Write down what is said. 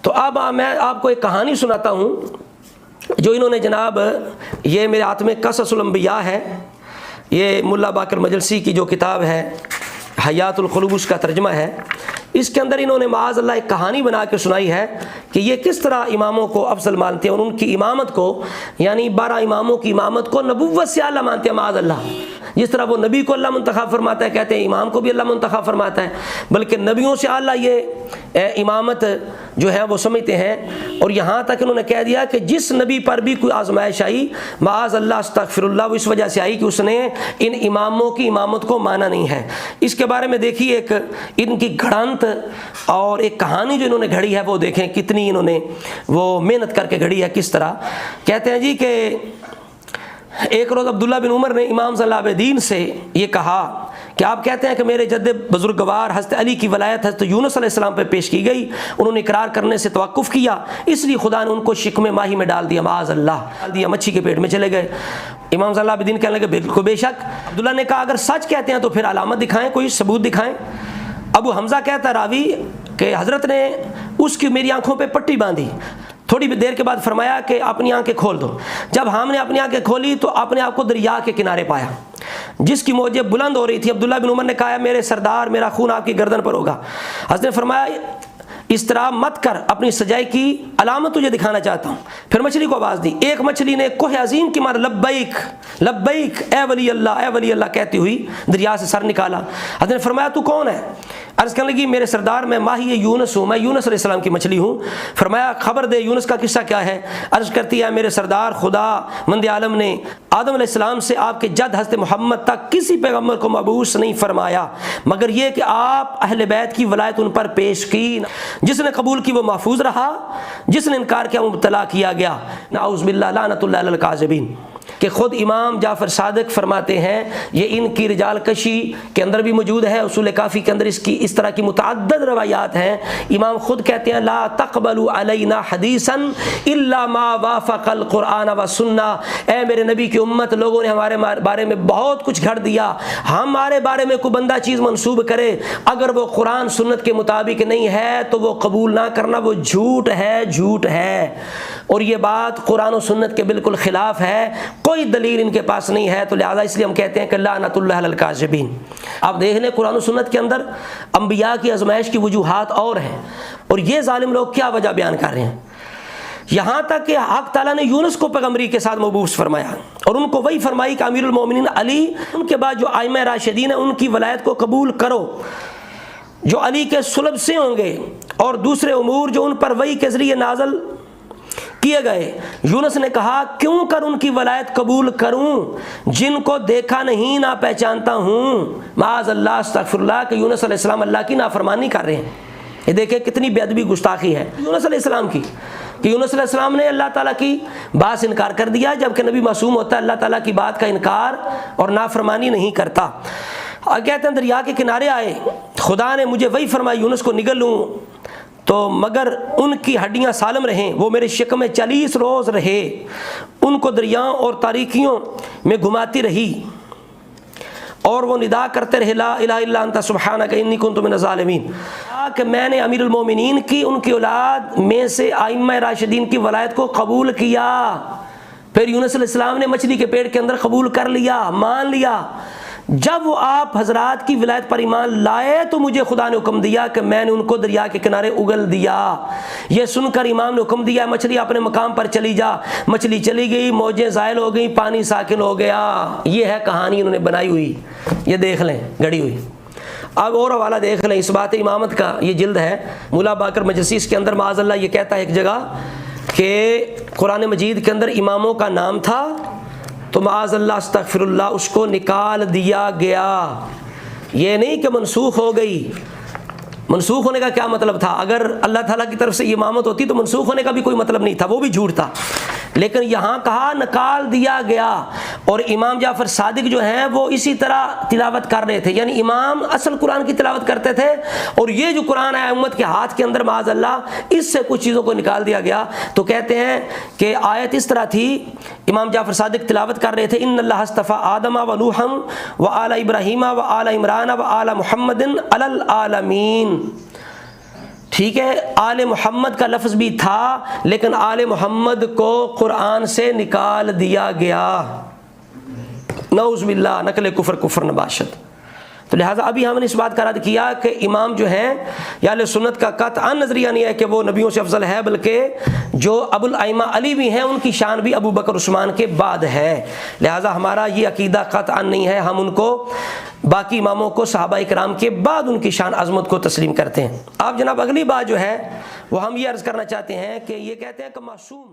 تو اب میں آپ کو ایک کہانی سناتا ہوں جو انہوں نے جناب، یہ میرے ہاتھ میں قصص الانبیاء ہے، یہ ملا باقر مجلسی کی جو کتاب ہے حیات القلوب، اس کا ترجمہ ہے۔ اس کے اندر انہوں نے معاذ اللہ ایک کہانی بنا کے سنائی ہے کہ یہ کس طرح اماموں کو افضل مانتے ہیں اور ان کی امامت کو، یعنی 12 اماموں کی امامت کو نبوت سے اعلیٰ مانتے ہیں معاذ اللہ۔ جس طرح وہ نبی کو اللہ منتخب فرماتا ہے، کہتے ہیں امام کو بھی اللہ منتخب فرماتا ہے، بلکہ نبیوں سے اعلیٰ یہ امامت جو ہے وہ سمجھتے ہیں۔ اور یہاں تک انہوں نے کہہ دیا کہ جس نبی پر بھی کوئی آزمائش آئی، معاذ اللہ استغفر اللہ، وہ اس وجہ سے آئی کہ اس نے ان اماموں کی امامت کو مانا نہیں ہے۔ اس کے بارے میں دیکھیے ایک ان کی گھڑنت اور ایک کہانی جو انہوں نے گھڑی ہے، وہ دیکھیں کتنی انہوں نے وہ محنت کر کے گھڑی ہے۔ کس طرح کہتے ہیں جی کہ ایک روز عبداللہ بن عمر نے امام صلی اللہ علیہ الدین سے یہ کہا کہ آپ کہتے ہیں کہ میرے جد بزرگوار حضرت علی کی ولایت حضرت یونس علیہ السلام پہ پیش کی گئی، انہوں نے اقرار کرنے سے توقف کیا، اس لیے خدا نے ان کو شکم ماہی میں ڈال دیا، معاذ اللہ ڈال دیا، مچھی کے پیٹ میں چلے گئے۔ امام صلی اللہ علیہ الدین کہنے لگے بالکل بے شک۔ عبداللہ نے کہا اگر سچ کہتے ہیں تو پھر علامت دکھائیں، کوئی ثبوت دکھائیں۔ ابو حمزہ کہتا ہے راوی کہ حضرت نے اس کی میری آنکھوں پہ پٹی باندھی، تھوڑی دیر کے بعد فرمایا کہ اپنی آنکھیں کھول دو۔ جب ہم نے اپنی آنکھیں کھولی تو اپنے آپ کو دریا کے کنارے پایا جس کی موجیں بلند ہو رہی تھی۔ عبداللہ بن عمر نے کہا میرے سردار، میرا خون آپ کی گردن پر ہوگا۔ حضرت نے فرمایا اس طرح مت کر، اپنی سجائی کی علامت تجھے دکھانا چاہتا ہوں۔ پھر مچھلی کو آواز دی، ایک مچھلی نے کوہ عظیم کی مار لبیک لبیک اے ولی اللہ اے ولی اللہ کہتی ہوئی دریا سے سر نکالا۔ حضرت نے فرمایا تو کون ہے؟ عرض کرنے لگی میرے سردار میں ماہی یونس ہوں، میں یونس علیہ السلام کی مچھلی ہوں۔ فرمایا خبر دے یونس کا قصہ کیا ہے؟ عرض کرتی ہے میرے سردار خدا مند عالم نے آدم علیہ السلام سے آپ کے جد حضرت محمد تک کسی پیغمبر کو مبعوث نہیں فرمایا مگر یہ کہ آپ اہل بیت کی ولایت ان پر پیش کی، جس نے قبول کی وہ محفوظ رہا، جس نے انکار کیا وہ مبتلا کیا گیا۔ نعوذ باللہ لعنت اللہ علی الکاذبین۔ کہ خود امام جعفر صادق فرماتے ہیں، یہ ان کی رجال کشی کے اندر بھی موجود ہے، اصول کافی کے اندر اس طرح کی متعدد روایات ہیں۔ امام خود کہتے ہیں لا تقبلوا علینا حدیثا الا ما وافق القرآن والسنہ، اے میرے نبی کی امت، لوگوں نے ہمارے بارے میں بہت کچھ گھڑ دیا، ہمارے بارے میں کوئی بندہ چیز منسوب کرے اگر وہ قرآن سنت کے مطابق نہیں ہے تو وہ قبول نہ کرنا، وہ جھوٹ ہے، جھوٹ ہے۔ اور یہ بات قرآن و سنت کے بالکل خلاف ہے، کوئی دلیل ان کے پاس نہیں ہے، تو لہذا اس لیے ہم کہتے ہیں کہ لعنت اللہ علی الکاذبین۔ آپ دیکھ لیں قرآن و سنت کے اندر انبیاء کی آزمائش کی وجوہات اور ہیں، اور یہ ظالم لوگ کیا وجہ بیان کر رہے ہیں، یہاں تک کہ حق تعالیٰ نے یونس کو پیغمبری کے ساتھ مبعوث فرمایا اور ان کو وہی فرمائی کہ امیر المومنین علی، ان کے بعد جو ائمہ راشدین ہیں ان کی ولایت کو قبول کرو جو علی کے صلب سے ہوں گے، اور دوسرے امور جو ان پر وحی کے ذریعے نازل کیے گئے۔ یونس نے کہا کیوں کر ان کی ولایت قبول کروں جن کو دیکھا نہیں نہ پہچانتا ہوں۔ معاذ اللہ استغفر اللہ کہ یونس علیہ السلام اللہ کی نافرمانی کر رہے ہیں۔ یہ دیکھیں کتنی بے ادبی گستاخی ہے یونس علیہ السلام کی، کہ یونس علیہ السلام نے اللہ تعالیٰ کی بات سے انکار کر دیا، جبکہ نبی معصوم ہوتا ہے اللہ تعالیٰ کی بات کا انکار اور نافرمانی نہیں کرتا۔ اور کہتے ہیں دریا کے کنارے آئے، خدا نے مجھے وہی فرمایا یونس کو نگل لوں تو مگر ان کی ہڈیاں سالم رہیں، وہ میرے شکم میں 40 روز رہے، ان کو دریاؤں اور تاریکیوں میں گھماتی رہی اور وہ ندا کرتے رہے لا الہ الا انت سبحانک انی کنت من الظالمین، کہ میں نے امیر المومنین کی ان کی اولاد میں سے ائمہ راشدین کی ولایت کو قبول کیا۔ پھر یونس علیہ السلام نے مچھلی کے پیٹ کے اندر قبول کر لیا، مان لیا۔ جب وہ آپ حضرات کی ولایت پر ایمان لائے تو مجھے خدا نے حکم دیا کہ میں نے ان کو دریا کے کنارے اگل دیا۔ یہ سن کر امام نے حکم دیا مچھلی اپنے مقام پر چلی جا، مچھلی چلی گئی، موجیں زائل ہو گئیں، پانی ساکن ہو گیا۔ یہ ہے کہانی انہوں نے بنائی ہوئی، یہ دیکھ لیں گھڑی ہوئی۔ اب اور حوالہ دیکھ لیں اس بات امامت کا، یہ جلد ہے ملا باقر مجلسی، اس کے اندر معاذ اللہ یہ کہتا ہے ایک جگہ کہ قرآن مجید کے اندر اماموں کا نام تھا تو معاذ اللہ استغفر اللہ اس کو نکال دیا گیا۔ یہ نہیں کہ منسوخ ہو گئی، منسوخ ہونے کا کیا مطلب تھا؟ اگر اللہ تعالیٰ کی طرف سے امامت ہوتی تو منسوخ ہونے کا بھی کوئی مطلب نہیں تھا، وہ بھی جھوٹ تھا، لیکن یہاں کہا نکال دیا گیا۔ اور امام جعفر صادق جو ہیں وہ اسی طرح تلاوت کر رہے تھے، یعنی امام اصل قرآن کی تلاوت کرتے تھے اور یہ جو قرآن ہے امت کے ہاتھ کے اندر معاذ اللہ اس سے کچھ چیزوں کو نکال دیا گیا۔ تو کہتے ہیں کہ آیت اس طرح تھی، امام جعفر صادق تلاوت کر رہے تھے ان اللہ اصطفیٰ آدم و نوحا و آل ابراہیم و آل عمران و آل محمد علی العالمین، ٹھیک ہے، آل محمد کا لفظ بھی تھا لیکن آل محمد کو قرآن سے نکال دیا گیا، نعوذ باللہ، نقل کفر نباشت۔ تو لہٰذا ابھی ہم نے اس بات کا رد کیا کہ امام جو ہیں یا اہل سنت کا قطعاً نظریہ نہیں ہے کہ وہ نبیوں سے افضل ہے، بلکہ جو ابو الائمہ علی بھی ہیں ان کی شان بھی ابو بکر عثمان کے بعد ہے۔ لہٰذا ہمارا یہ عقیدہ قطعاً نہیں ہے، ہم ان کو باقی اماموں کو صحابہ کرام کے بعد ان کی شان عظمت کو تسلیم کرتے ہیں۔ آپ جناب اگلی بات جو ہے وہ ہم یہ عرض کرنا چاہتے ہیں کہ یہ کہتے ہیں کہ معصوم